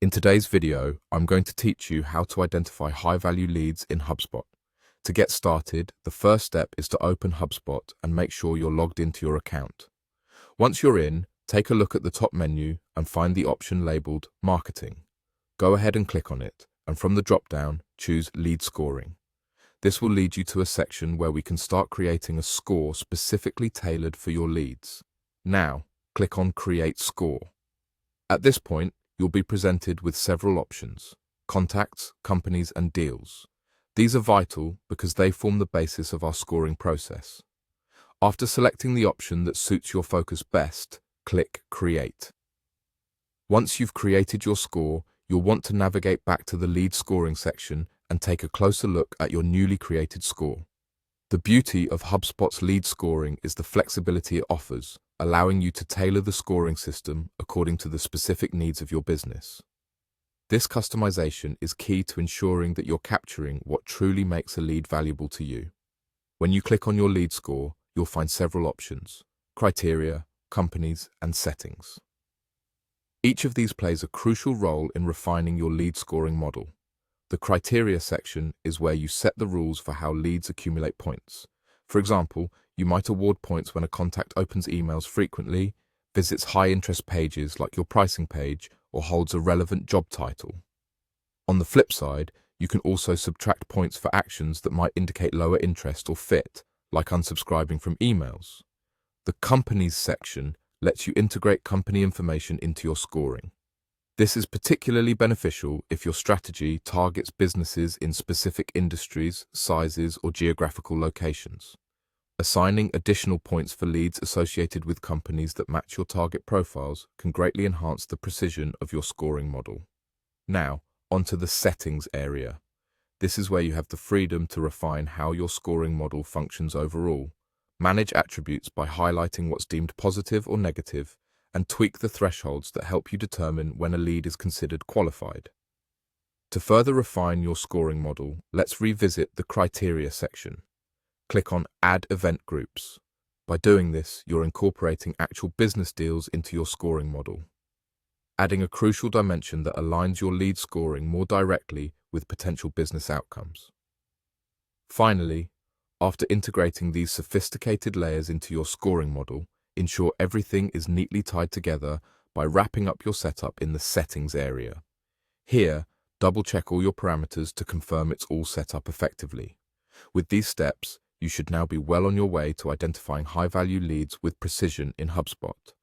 In today's video, I'm going to teach you how to identify high-value leads in HubSpot. To get started, the first step is to open HubSpot and make sure you're logged into your account. Once you're in, take a look at the top menu and find the option labeled Marketing. Go ahead and click on it, and from the drop-down, choose Lead Scoring. This will lead you to a section where we can start creating a score specifically tailored for your leads. Now, click on Create Score. At this point, you'll be presented with several options: contacts, companies, and deals. These are vital because they form the basis of our scoring process. After selecting the option that suits your focus best, click Create. Once you've created your score, you'll want to navigate back to the lead scoring section and take a closer look at your newly created score. The beauty of HubSpot's lead scoring is the flexibility it offers, allowing you to tailor the scoring system according to the specific needs of your business. This customization is key to ensuring that you're capturing what truly makes a lead valuable to you. When you click on your lead score, you'll find several options: criteria, companies, and settings. Each of these plays a crucial role in refining your lead scoring model. The criteria section is where you set the rules for how leads accumulate points. For example, you might award points when a contact opens emails frequently, visits high-interest pages like your pricing page, or holds a relevant job title. On the flip side, you can also subtract points for actions that might indicate lower interest or fit, like unsubscribing from emails. The companies section lets you integrate company information into your scoring. This is particularly beneficial if your strategy targets businesses in specific industries, sizes, or geographical locations. Assigning additional points for leads associated with companies that match your target profiles can greatly enhance the precision of your scoring model. Now, onto the settings area. This is where you have the freedom to refine how your scoring model functions overall. Manage attributes by highlighting what's deemed positive or negative, and tweak the thresholds that help you determine when a lead is considered qualified. To further refine your scoring model, let's revisit the criteria section. Click on Add Event Groups. By doing this, you're incorporating actual business deals into your scoring model, adding a crucial dimension that aligns your lead scoring more directly with potential business outcomes. Finally, after integrating these sophisticated layers into your scoring model, ensure everything is neatly tied together by wrapping up your setup in the settings area. Here, double-check all your parameters to confirm it's all set up effectively. With these steps, you should now be well on your way to identifying high-value leads with precision in HubSpot.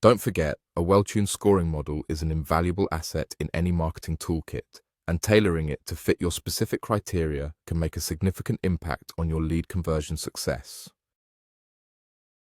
Don't forget, a well-tuned scoring model is an invaluable asset in any marketing toolkit, and tailoring it to fit your specific criteria can make a significant impact on your lead conversion success.